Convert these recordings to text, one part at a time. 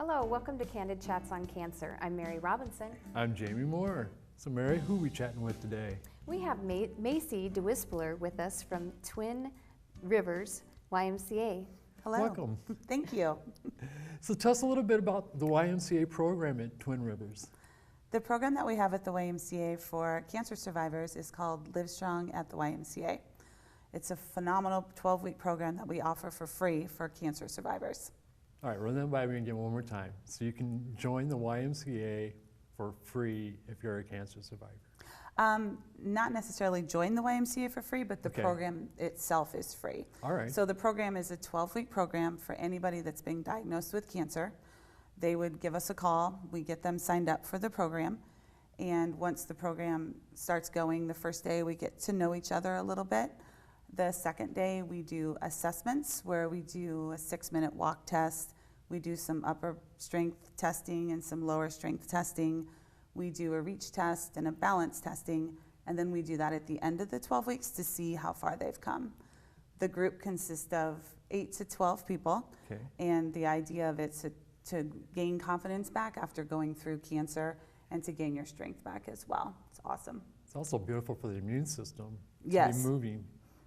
Hello, welcome to Candid Chats on Cancer. I'm Mary Robinson. I'm Jamie Moore. So Mary, who are we chatting with today? We have Macy Dewispelare with us from Twin Rivers YMCA. Hello. Welcome. Thank you. So tell us a little bit about the YMCA program at Twin Rivers. The program that we have at the YMCA for cancer survivors is called LiveStrong at the YMCA. It's a phenomenal 12-week program that we offer for free for cancer survivors. All right, run that by me again one more time. So you can join the YMCA for free if you're a cancer survivor. Not necessarily join the YMCA for free, but the program itself is free. All right. So the program is a 12-week program for anybody that's being diagnosed with cancer. They would give us a call. We get them signed up for the program. And once the program starts going, the first day we get to know each other a little bit. The second day we do assessments where we do a 6-minute walk test. We do some upper strength testing and some lower strength testing. We do a reach test and a balance testing, and then we do that at the end of the 12 weeks to see how far they've come. The group consists of 8 to 12 people, and the idea of it's to gain confidence back after going through cancer and to gain your strength back as well. It's awesome. It's also beautiful for the immune system. Yes. To be moving.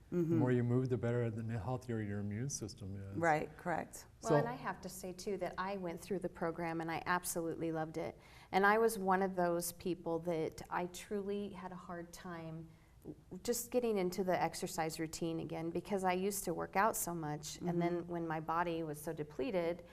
The more you move, the better, the healthier your immune system is. Right, correct. Well, and I have to say too that I went through the program and I absolutely loved it. And I was one of those people that I truly had a hard time just getting into the exercise routine again, because I used to work out so much, and then when my body was so depleted,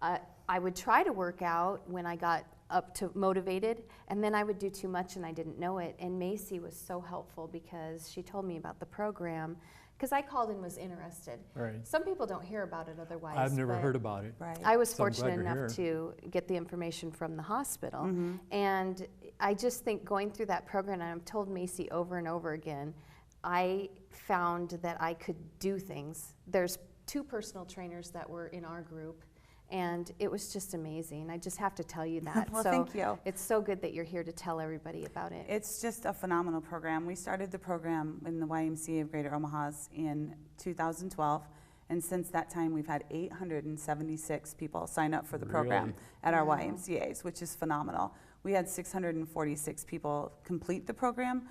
I would try to work out when I got up to motivated, and then I would do too much and I didn't know it. And Macy was so helpful because she told me about the program, because I called and was interested. Right. Some people don't hear about it otherwise. I've never heard about it. Right. I was So I'm glad fortunate you're enough here. to get the information from the hospital. And I just think going through that program, and I've told Macy over and over again, I found that I could do things. There's 2 personal trainers that were in our group, and it was just amazing. I just have to tell you that. Well, so thank you. It's so good that you're here to tell everybody about it. It's just a phenomenal program. We started the program in the YMCA of Greater Omaha's in 2012, and since that time we've had 876 people sign up for the program at our YMCA's, which is phenomenal. We had 646 people complete the program.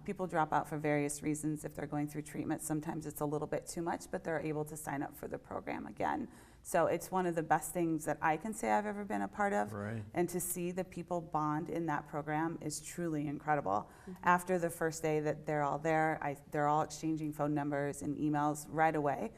People drop out for various reasons if they're going through treatment. Sometimes it's a little bit too much, but they're able to sign up for the program again. So it's one of the best things that I can say I've ever been a part of. Right. And to see the people bond in that program is truly incredible. After the first day that they're all there, they're all exchanging phone numbers and emails right away.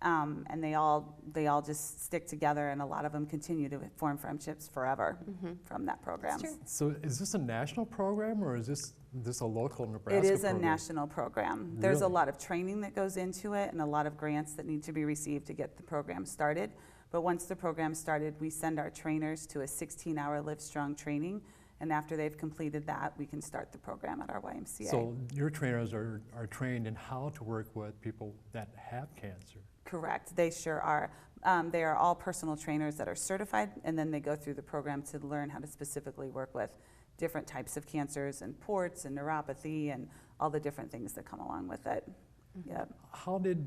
And they all just stick together, and a lot of them continue to form friendships forever from that program. So is this a national program, or is this a local Nebraska It is program? a national program. There's a Really? lot of training that goes into it and a lot of grants that need to be received to get the program started. But once the program started, we send our trainers to a 16-hour LiveStrong training, and after they've completed that, we can start the program at our YMCA. So your trainers are trained in how to work with people that have cancer. Correct, they sure are. They are all personal trainers that are certified, and then they go through the program to learn how to specifically work with different types of cancers and ports and neuropathy and all the different things that come along with it. Yep. How did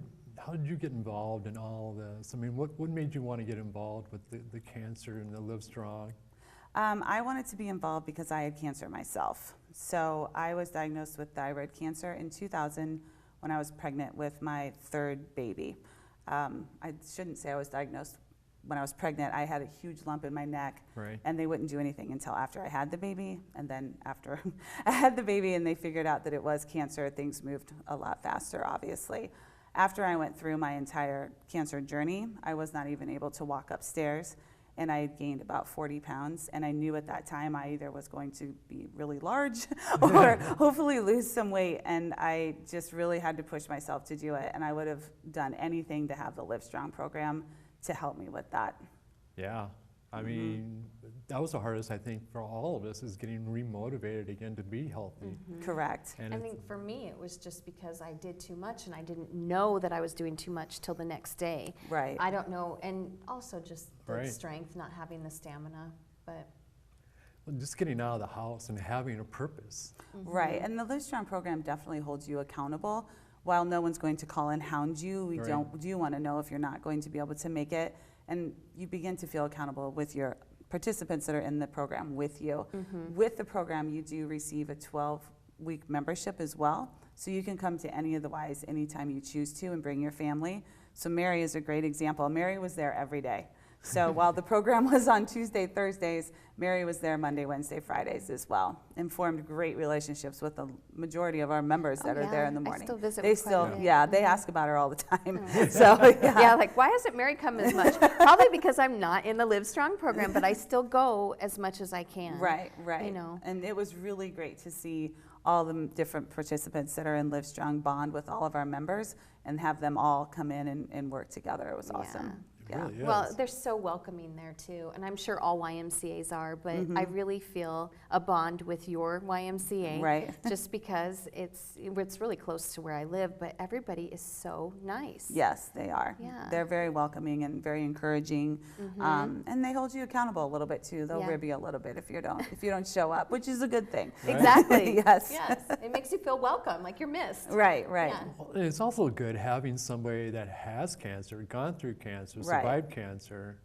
you get involved in all of this? I mean, what made you want to get involved with the cancer and the LiveStrong? I wanted to be involved because I had cancer myself. So I was diagnosed with thyroid cancer in 2000 when I was pregnant with my 3rd baby. I shouldn't say I was diagnosed when I was pregnant. I had a huge lump in my neck, and they wouldn't do anything until after I had the baby. And then after I had the baby and they figured out that it was cancer, things moved a lot faster, obviously. After I went through my entire cancer journey, I was not even able to walk upstairs, and I had gained about 40 pounds. And I knew at that time I either was going to be really large or hopefully lose some weight. And I just really had to push myself to do it. And I would have done anything to have the LiveStrong program to help me with that. Yeah, I mean, that was the hardest, I think, for all of us, is getting remotivated again to be healthy. Correct. And I think for me it was just because I did too much and I didn't know that I was doing too much till the next day. Right. I don't know, and also just the Right. strength, not having the stamina, but Well, just getting out of the house and having a purpose. Right, and the LiveStrong program definitely holds you accountable. While no one's going to call and hound you, we do want to know if you're not going to be able to make it. and you begin to feel accountable with your participants that are in the program with you. With the program, you do receive a 12-week membership as well. So you can come to any of the Ys anytime you choose to and bring your family. So Mary is a great example. Mary was there every day. So while the program was on Tuesday, Thursdays, Mary was there Monday, Wednesday, Fridays as well, and formed great relationships with the majority of our members that are there in the morning. I still visit They with quite a still, bit. yeah, they ask about her all the time. So Yeah, like, why hasn't Mary come as much? Probably because I'm not in the LiveStrong program, but I still go as much as I can. Right. You know. And it was really great to see all the different participants that are in LiveStrong bond with all of our members and have them all come in and work together. It was awesome. It really is. Well, they're so welcoming there too, and I'm sure all YMCAs are, but I really feel a bond with your YMCA. Right. Just because it's really close to where I live, but everybody is so nice. Yes, they are. Yeah. They're very welcoming and very encouraging, and they hold you accountable a little bit too. They'll Yeah. rib you a little bit if you don't show up, which is a good thing. Right. Exactly. Yes. Yes. It makes you feel welcome, like you're missed. Right. Yeah. Well, it's also good having somebody that has cancer, gone through cancer, Right. survived cancer,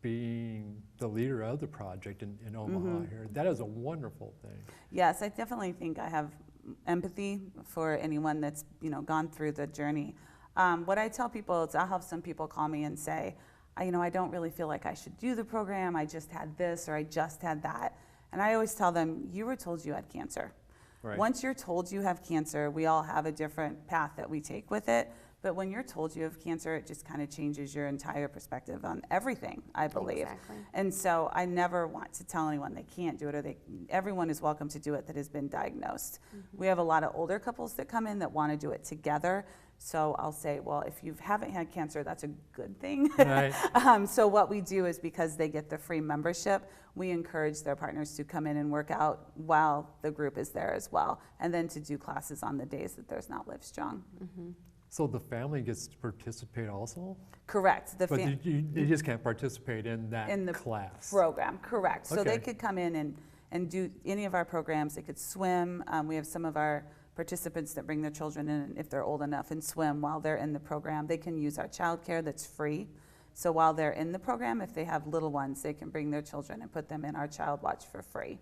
being the leader of the project in Omaha here. That is a wonderful thing. Yes, I definitely think I have empathy for anyone that's gone through the journey. What I tell people is I'll have some people call me and say, I don't really feel like I should do the program. I just had this or I just had that. And I always tell them, you were told you had cancer. Right. Once you're told you have cancer, we all have a different path that we take with it. But when you're told you have cancer, it just kind of changes your entire perspective on everything, I believe. Exactly. And so I never want to tell anyone they can't do it, or everyone is welcome to do it that has been diagnosed. We have a lot of older couples that come in that want to do it together. So I'll say, well, if you haven't had cancer, that's a good thing. Right. So what we do is, because they get the free membership, we encourage their partners to come in and work out while the group is there as well, and then to do classes on the days that there's not LiveStrong. So the family gets to participate also? Correct. But they just can't participate in that In the class. program, correct. So they Okay. could come in and do any of our programs. They could swim. We have some of our participants that bring their children in if they're old enough and swim while they're in the program. They can use our childcare that's free. So while they're in the program, if they have little ones, they can bring their children and put them in our child watch for free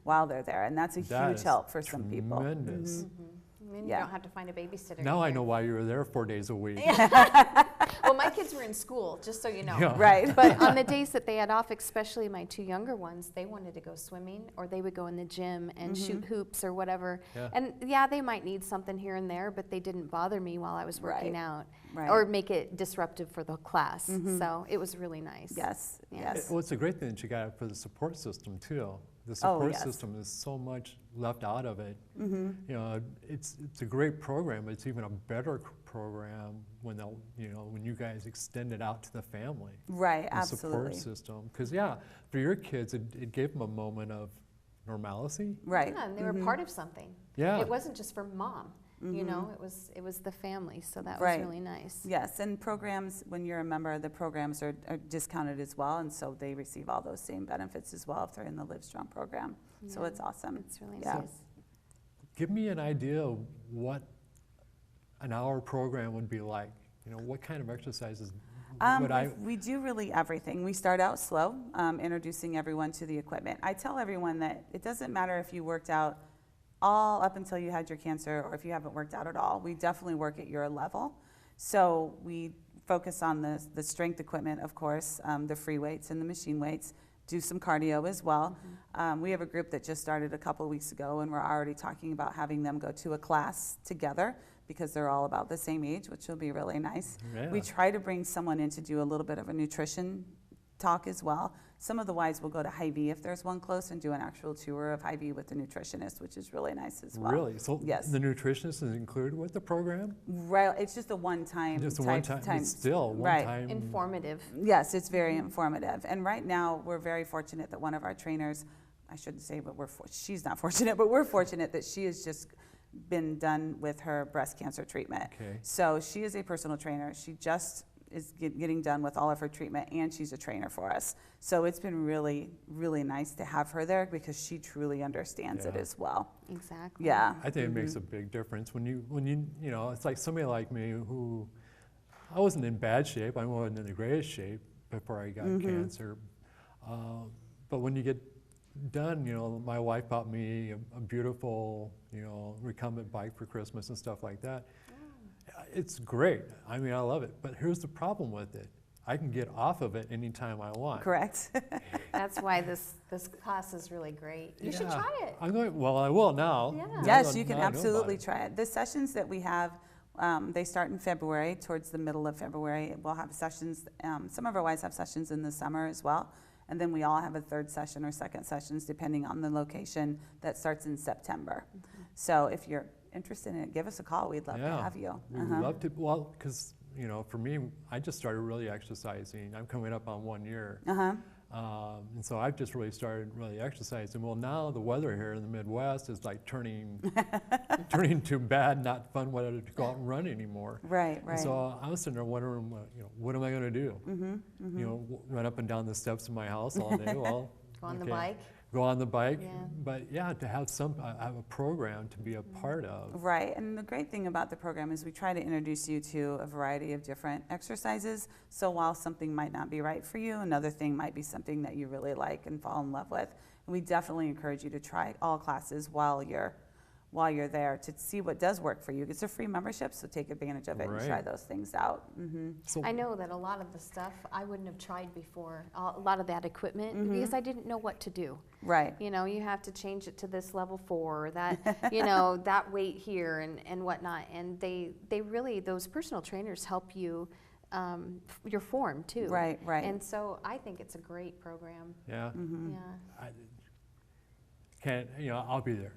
while they're there. And that's a That huge is help for some people. Tremendous. And then you Yeah. don't have to find a babysitter. Now I either. know why you were there 4 days a week. Well, my kids were in school, just so you know. Yeah. Right. But on the days that they had off, especially my two younger ones, they wanted to go swimming, or they would go in the gym and shoot hoops or whatever. Yeah. And yeah, they might need something here and there, but they didn't bother me while I was working Right. out, Right. or make it disruptive for the class. So it was really nice. Yes, Yeah. yes. Well, it's a great thing that you got it for the support system too. The Oh, support yes. system is so much left out of it. You know, it's a great program. It's even a better program when when you guys extend it out to the family. Right, The support absolutely. system, because for your kids, it gave them a moment of normalcy. Right. Yeah, and they were part of something. Yeah. It wasn't just for mom. You know, it was the family, so that Right. was really nice. Yes, and programs, when you're a member, the programs are discounted as well, and so they receive all those same benefits as well if they're in the LiveStrong program. So Yeah. it's awesome. It's really Yeah. nice. Give me an idea of what an hour program would be like. What kind of exercises would I? We do really everything. We start out slow, introducing everyone to the equipment. I tell everyone that it doesn't matter if you worked out all up until you had your cancer or if you haven't worked out at all. We definitely work at your level. So we focus on the strength equipment, of course, the free weights and the machine weights, do some cardio as well. We have a group that just started a couple of weeks ago, and we're already talking about having them go to a class together because they're all about the same age, which will be really nice. Yeah. We try to bring someone in to do a little bit of a nutrition talk as well. Some of the Ys will go to Hy-Vee if there's one close and do an actual tour of Hy-Vee with the nutritionist, which is really nice as well. Really? So Yes. the nutritionist is included with the program? Right, it's just a one-time Just a type- one time, but still, one Right. time. Informative. Yes, it's very informative. And right now, we're very fortunate that one of our trainers, I shouldn't say, but she's not fortunate, but we're fortunate that she has just been done with her breast cancer treatment. Okay. So she is a personal trainer. She just is getting done with all of her treatment, and she's a trainer for us. So it's been really, really nice to have her there because she truly understands it Yeah. as well. Exactly. Yeah. I think it makes a big difference when you it's like somebody like me who I wasn't in bad shape. I wasn't in the greatest shape, before I got cancer. But when you get done, my wife bought me a beautiful, recumbent bike for Christmas and stuff like that. It's great. I mean, I love it. But here's the problem with it. I can get off of it anytime I want. Correct. That's why this class is really great. You should try it. I will now. Yeah. Yes, you can absolutely try it. The sessions that we have, they start in February, towards the middle of February. We'll have sessions, some of our wives have sessions in the summer as well. And then we all have a third session or second sessions, depending on the location, that starts in September. So if you're interested in it, give us a call. We'd love to have you. We'd love to. Well, because for me, I just started really exercising. I'm coming up on 1 year. And so I've just really started really exercising. Well, now the weather here in the Midwest is like turning too bad, not fun weather to go out and run anymore. Right. And so I was sitting there wondering, what am I going to do? Run up and down the steps of my house all day? Well, Go on the bike. Go on the bike, Yeah. but to have have a program to be a part of. Right, and the great thing about the program is we try to introduce you to a variety of different exercises. So while something might not be right for you, another thing might be something that you really like and fall in love with. And we definitely encourage you to try all classes while you're there to see what does work for you. It's a free membership, so take advantage of it and try those things out. So I know that a lot of the stuff I wouldn't have tried before, a lot of that equipment, because I didn't know what to do. Right. You have to change it to this level 4, that, that weight here and whatnot. And they really, those personal trainers help you, your form too. Right. And so I think it's a great program. yeah, Yeah. I'll be there.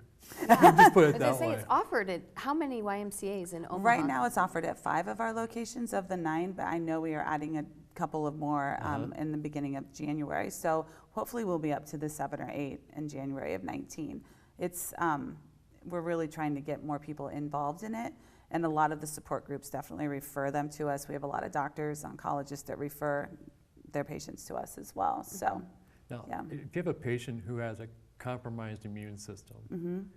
Just put it As that I say, way. it's offered at how many YMCAs in Omaha? Right now it's offered at 5 of our locations of the 9, but I know we are adding a couple of more in the beginning of January. So hopefully we'll be up to the 7 or 8 in January of 19. It's, we're really trying to get more people involved in it. And a lot of the support groups definitely refer them to us. We have a lot of doctors, oncologists that refer their patients to us as well. So, Now, if you have a patient who has a compromised immune system,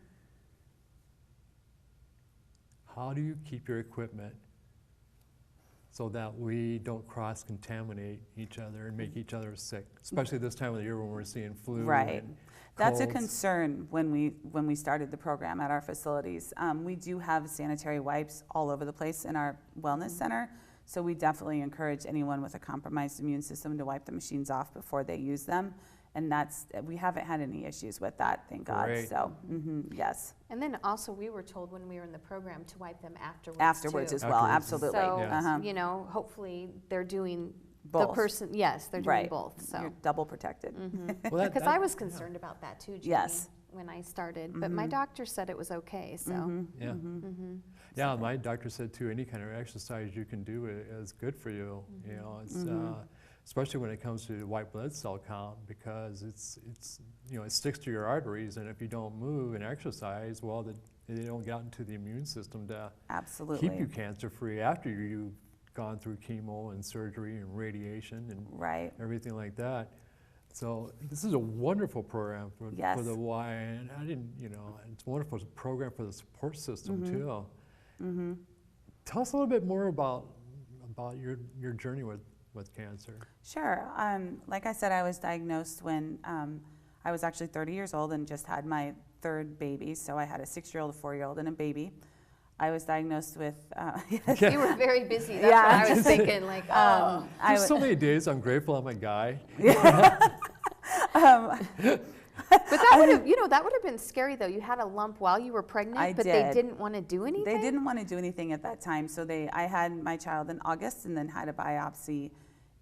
how do you keep your equipment so that we don't cross-contaminate each other and make each other sick, especially this time of the year when we're seeing flu? right. And That's a colds? concern when we started the program at our facilities. We do have sanitary wipes all over the place in our wellness center, so we definitely encourage anyone with a compromised immune system to wipe the machines off before they use them. And we haven't had any issues with that, thank God. Great. So, yes. And then also we were told when we were in the program to wipe them afterwards Afterwards too. as well, Afterwards. absolutely. So, Yes. hopefully they're doing Both. the person, yes, they're doing Right. both, so. You're double protected. Well, Because I was concerned about that too, Jeannie, Yes. when I started, but my doctor said it was okay, so. Yeah, my doctor said too, any kind of exercise you can do is good for you. It's especially when it comes to white blood cell count, because it sticks to your arteries, and if you don't move and exercise, well, they don't get into the immune system to Absolutely. keep you cancer free after you've gone through chemo and surgery and radiation and Right. everything like that. So this is a wonderful program for Yes. the Y, and I didn't, it's a wonderful program for the support system too. Tell us a little bit more about your journey with cancer. Sure. Like I said, I was diagnosed when I was actually 30 years old and just had my third baby. So I had a 6-year-old, a 4-year-old, and a baby. I was diagnosed with. You were very busy, that's Yeah, what I was thinking, like, There's so many days I'm grateful I'm a guy. but that would have been scary though. You had a lump while you were pregnant, I but did. they didn't want to do anything? They didn't want to do anything at that time. So I had my child in August and then had a biopsy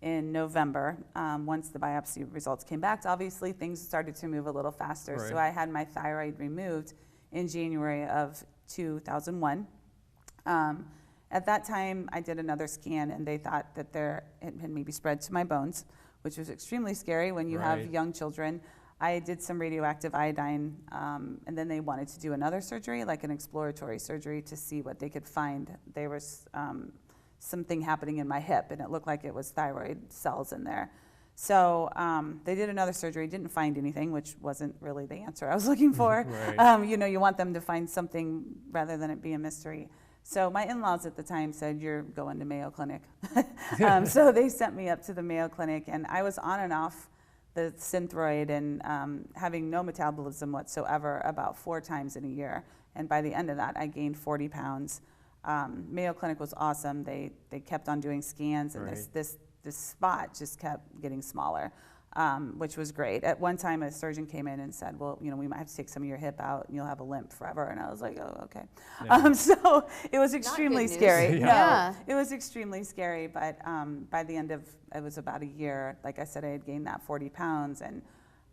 in November. Once the biopsy results came back, obviously things started to move a little faster. Right. So I had my thyroid removed in January of 2001. At that time, I did another scan and they thought that it had maybe spread to my bones, which was extremely scary when you have Right. young children. I did some radioactive iodine, and then they wanted to do another surgery, like an exploratory surgery, to see what they could find. There was something happening in my hip, and it looked like it was thyroid cells in there. So they did another surgery, didn't find anything, which wasn't really the answer I was looking for. Right. You want them to find something rather than it be a mystery. So my in-laws at the time said, you're going to Mayo Clinic. So they sent me up to the Mayo Clinic, and I was on and off the Synthroid and having no metabolism whatsoever about 4 times in a year. And by the end of that, I gained 40 pounds. Mayo Clinic was awesome. They kept on doing scans, and Right. this spot just kept getting smaller, which was great. At one time, a surgeon came in and said, well, you know, we might have to take some of your hip out and you'll have a limp forever. And I was like, oh, okay. Yeah. So it was extremely good news. scary. Yeah. No, it was extremely scary. But by the end of, it was about a year, like I said, I had gained that 40 pounds and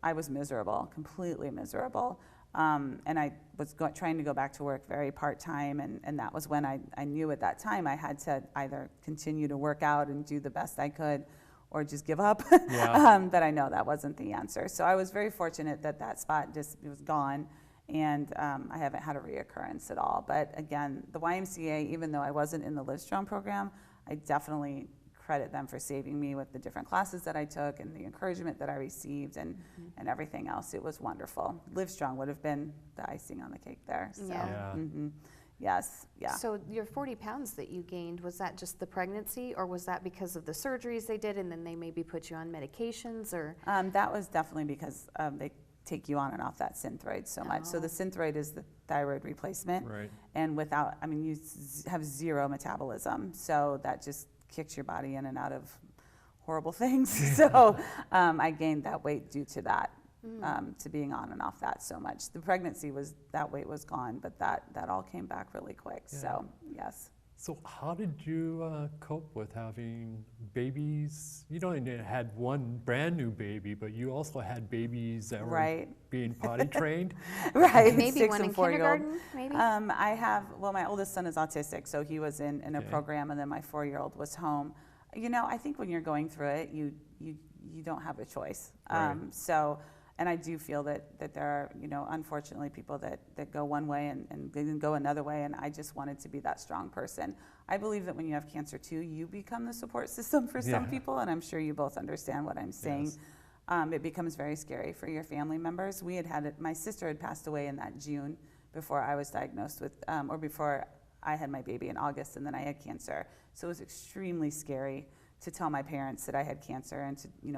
I was miserable, completely miserable. And I was trying to go back to work very part-time, and that was when I knew at that time I had to either continue to work out and do the best I could or just give up. Yeah. But I know that wasn't the answer. So I was very fortunate that that spot just was gone, and I haven't had a reoccurrence at all. But again, the YMCA, even though I wasn't in the LiveStrong program, I definitely credit them for saving me with the different classes that I took and the encouragement that I received and everything else. It was wonderful. LiveStrong would have been the icing on the cake there. So, Yeah. Yes, yeah. So your 40 pounds that you gained, was that just the pregnancy, or was that because of the surgeries they did and then they maybe put you on medications, or? That was definitely because they take you on and off that Synthroid so much. So the Synthroid is the thyroid replacement. Right. And without, I mean, you have zero metabolism. So that just kicks your body in and out of horrible things. So I gained that weight due to that, to being on and off that so much. The pregnancy was, that weight was gone, but that all came back really quick. Yeah. So yes. So how did you cope with having babies? You only had one brand new baby, but you also had babies that Right. were being potty trained. Right. Maybe 6 one and in 4-year-old. kindergarten, maybe? I have, well, my oldest son is autistic, so he was in a Okay. program, and then my 4-year-old was home. You know, I think when you're going through it, you don't have a choice. Right. So, and I do feel that there are, you know, unfortunately people that go one way and then go another way, and I just wanted to be that strong person. I believe that when you have cancer too, you become the support system for some Yeah. people, and I'm sure you both understand what I'm saying. Yes. It becomes very scary for your family members. We had my sister had passed away in that June before I was diagnosed with, or before I had my baby in August, and then I had cancer. So it was extremely scary to tell my parents that I had cancer, and to, you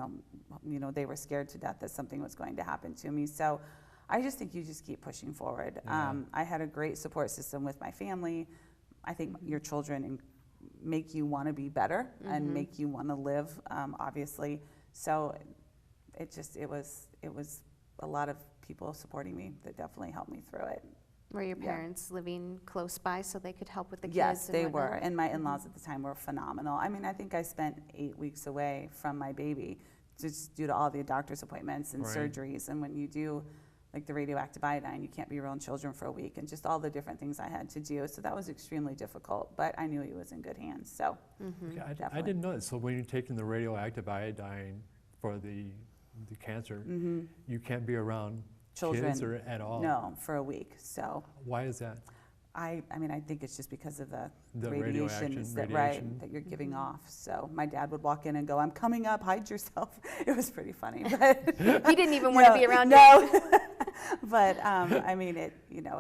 know, they were scared to death that something was going to happen to me. So I just think you just keep pushing forward. Yeah. I had a great support system with my family. I think your children make you want to be better and make you want to live, obviously. So it was a lot of people supporting me that definitely helped me through it. Were your Yeah. parents living close by so they could help with the kids? Yes, and they whatnot? were. And my in-laws at the time were phenomenal. I mean, I think I spent 8 weeks away from my baby just due to all the doctor's appointments and Right. surgeries. And when you do like the radioactive iodine, you can't be around children for a week, and just all the different things I had to do. So that was extremely difficult, but I knew he was in good hands. So Okay, I Definitely. didn't know that. So when you're taking the radioactive iodine for the cancer, you can't be around children, kids or at all? no, for a week. So Why is that? I mean, I think it's just because of the radioaction, radiations that radiation. that you're giving off. So my dad would walk in and go, "I'm coming up, hide yourself." It was pretty funny, but He didn't even want to be around you. no. But I mean, it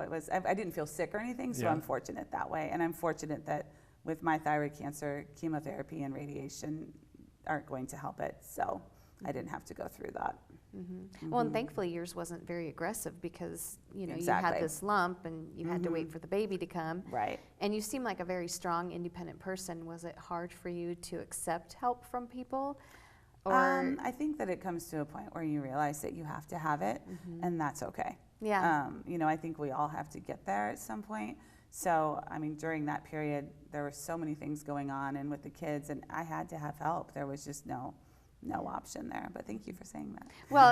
was. I didn't feel sick or anything, so Yeah. I'm fortunate that way, and I'm fortunate that with my thyroid cancer, chemotherapy and radiation aren't going to help it. So I didn't have to go through that. Well, and thankfully yours wasn't very aggressive because, you know, you Exactly. had this lump and you had to wait for the baby to come. Right. And you seem like a very strong, independent person. Was it hard for you to accept help from people? Or, I think that it comes to a point where you realize that you have to have it, and that's okay. yeah. You know, I think we all have to get there at some point. So, I mean, during that period, there were so many things going on, and with the kids, and I had to have help. There was just no option there. But thank you for saying that. Well,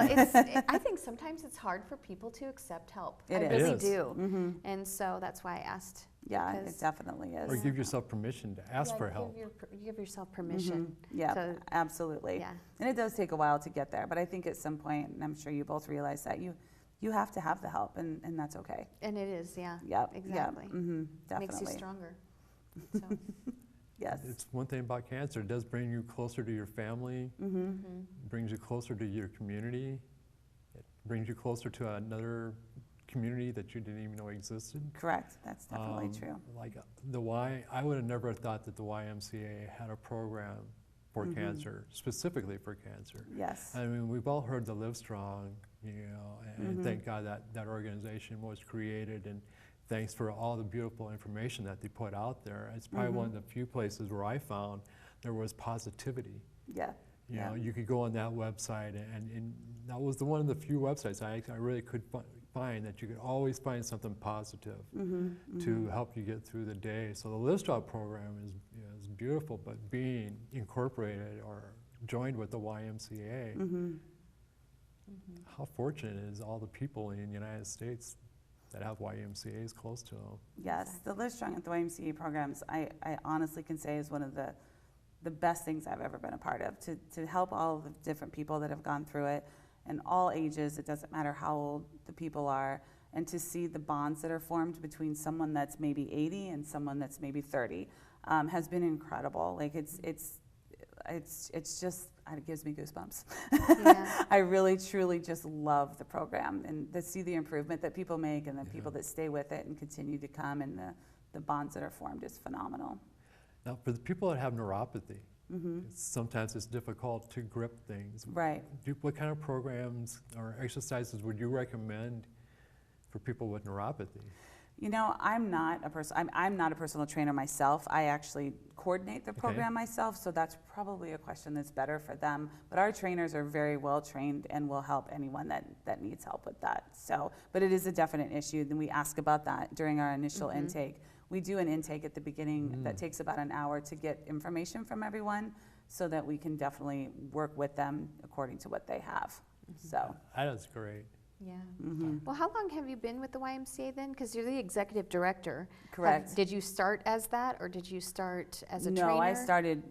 I think sometimes it's hard for people to accept help. It I is. really It is. do. And so that's why I asked. Yeah, because- it definitely is. Or give yourself permission to ask Yeah, for help. Give yourself permission. Yeah, to- absolutely. Yeah. And it does take a while to get there, but I think at some point, and I'm sure you both realize that you have to have the help, and that's okay. And it is, yeah. Yep. Exactly. Yep. Mm-hmm. Definitely. Makes you stronger. So, Yes. It's one thing about cancer, it does bring you closer to your family, brings you closer to your community, it brings you closer to another community that you didn't even know existed. Correct. That's definitely true. Like I would have never thought that the YMCA had a program for cancer, specifically for cancer. Yes. I mean, we've all heard the LiveStrong, and thank God that organization was created, and thanks for all the beautiful information that they put out there. It's probably one of the few places where I found there was positivity. Yeah. You know, you could go on that website, and that was one of the few websites I really could find that you could always find something positive to help you get through the day. So the LiveStrong program is beautiful, but being incorporated or joined with the YMCA, how fortunate is all the people in the United States that have YMCAs close to them. Yes, the LiveStrong at the YMCA programs, I honestly can say is one of the best things I've ever been a part of, to help all the different people that have gone through it, and all ages. It doesn't matter how old the people are, and to see the bonds that are formed between someone that's maybe 80 and someone that's maybe 30 has been incredible. Like it's just, it gives me goosebumps. Yeah. I really truly just love the program, and to see the improvement that people make, and the people that stay with it and continue to come, and the bonds that are formed is phenomenal. Now, for the people that have neuropathy, sometimes it's difficult to grip things. Right. What kind of programs or exercises would you recommend for people with neuropathy? You know, I'm not a personal trainer myself. I actually coordinate the program myself, so that's probably a question that's better for them. But our trainers are very well trained and will help anyone that needs help with that. So, but it is a definite issue, and we ask about that during our initial intake. We do an intake at the beginning that takes about an hour to get information from everyone, so that we can definitely work with them according to what they have. So That is great. Yeah. Well, how long have you been with the YMCA then? Because you're the executive director. Correct. Did you start as that, or did you start as a trainer? No, I started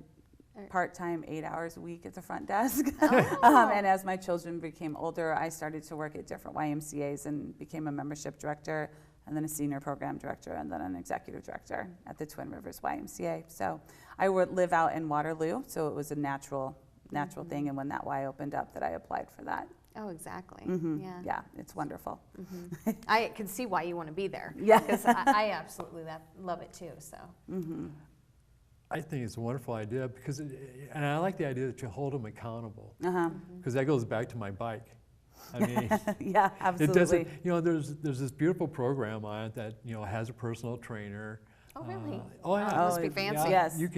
part-time, 8 hours a week at the front desk. Oh. And as my children became older, I started to work at different YMCAs and became a membership director, and then a senior program director, and then an executive director at the Twin Rivers YMCA. So I would live out in Waterloo, so it was a natural thing, and when that Y opened up, that I applied for that. Oh, exactly. Yeah. Yeah, it's wonderful. I can see why you want to be there. Yeah. Because I absolutely love it too. So. I think it's a wonderful idea because, and I like the idea that you hold them accountable. Because that goes back to my bike. I mean, Yeah, absolutely. it doesn't. You know, there's this beautiful program on it that has a personal trainer. Oh, really? Oh, yeah. Must be fancy. Yeah, Yes. you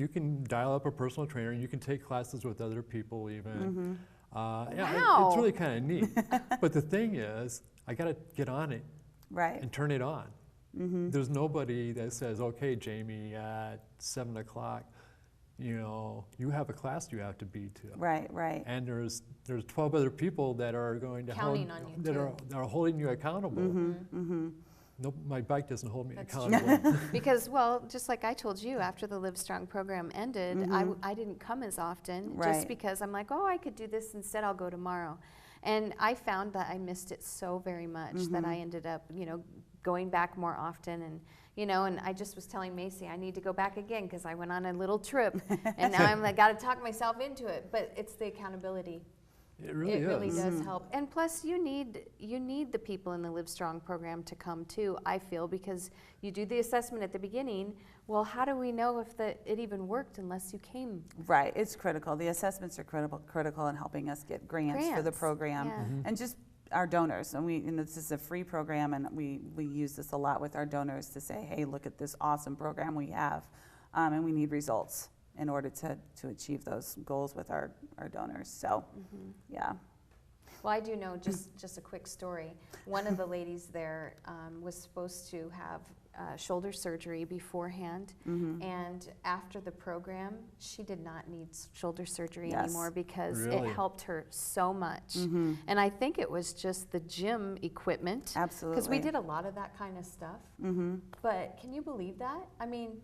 can dial up a personal trainer. You can take classes with other people even. Wow. It's really kind of neat. But the thing is, I got to get on it Right. and turn it on. There's nobody that says, "Okay, Jamie, at 7 o'clock, you have a class you have to be to." Right, right. And there's 12 other people that are going to Counting on you, that too. are holding you accountable. No, my bike doesn't hold me That's accountable. Because, well, just like I told you, after the LiveStrong program ended, I didn't come as often Right. just because I'm like, oh, I could do this instead, I'll go tomorrow. And I found that I missed it so very much that I ended up, going back more often. And, and I just was telling Macy, I need to go back again because I went on a little trip. And now I'm like, got to talk myself into it. But it's the accountability. It really It is. really does help. And plus, you need the people in the LiveStrong program to come too, I feel, because you do the assessment at the beginning. Well, how do we know if it even worked unless you came? Right, it's critical. The assessments are critical in helping us get grants for the Grants, program, yeah. and just our donors. And this is a free program, and we use this a lot with our donors to say, hey, look at this awesome program we have, and we need results in order to achieve those goals with our donors. So, yeah. Well, I do know, just a quick story. One of the ladies there was supposed to have shoulder surgery beforehand, and after the program, she did not need shoulder surgery anymore because Really? it helped her so much. And I think it was just the gym equipment. Absolutely. Because we did a lot of that kind of stuff. But can you believe that? I mean,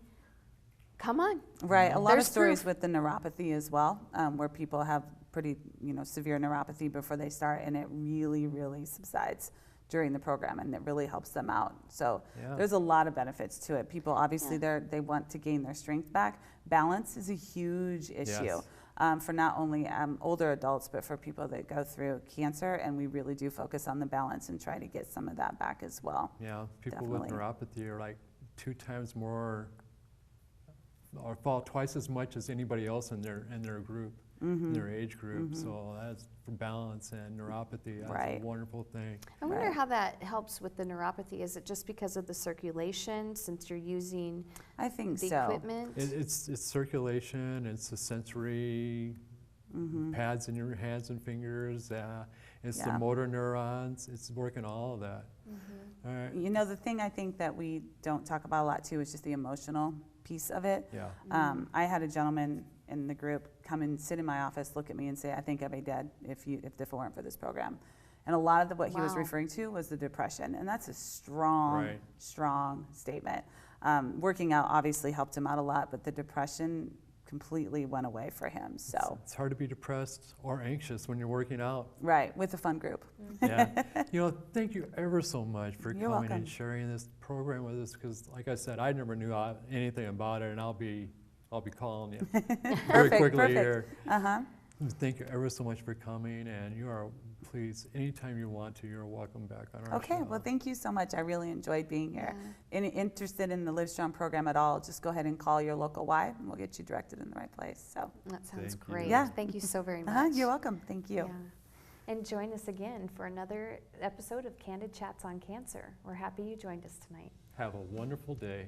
come on. Right, a lot There's of stories proof. with the neuropathy as well, where people have pretty, severe neuropathy before they start, and it really, really subsides during the program, and it really helps them out. So Yeah. there's a lot of benefits to it. People obviously they want to gain their strength back. Balance is a huge issue. Yes. for not only older adults, but for people that go through cancer. And we really do focus on the balance and try to get some of that back as well. Yeah, people Definitely. with neuropathy are like 2 times more, or fall twice as much as anybody else in their group, in their age group. So that's for balance and neuropathy. That's Right. a wonderful thing. I wonder Right. how that helps with the neuropathy. Is it just because of the circulation, since you're using I think the so. equipment? It's circulation. It's the sensory pads in your hands and fingers. It's the Yeah. motor neurons. It's working all of that. All right. You know, the thing I think that we don't talk about a lot too is just the emotional piece of it. Yeah. I had a gentleman in the group come and sit in my office, look at me and say, I think I'd be dead if it weren't for this program. And a lot of what he was Wow. referring to was the depression. And that's a strong, Right. strong statement. Working out obviously helped him out a lot, but the depression completely went away for him. So, It's hard to be depressed or anxious when you're working out. right, with a fun group. Yeah. Thank you ever so much for You're coming welcome. and sharing this program with us, because like I said, I never knew anything about it, and I'll be calling you very quickly perfect. here. Uh-huh. Thank you ever so much for coming, and you are, please, anytime you want to, you're welcome back on our Okay, show. well, thank you so much. I really enjoyed being here. Yeah. Any interested in the LiveStrong program at all, just go ahead and call your local Y, and we'll get you directed in the right place. So, That sounds Thank you. great. Yeah. Thank you so very much. you're welcome. Thank you. Yeah. And join us again for another episode of Candid Chats on Cancer. We're happy you joined us tonight. Have a wonderful day.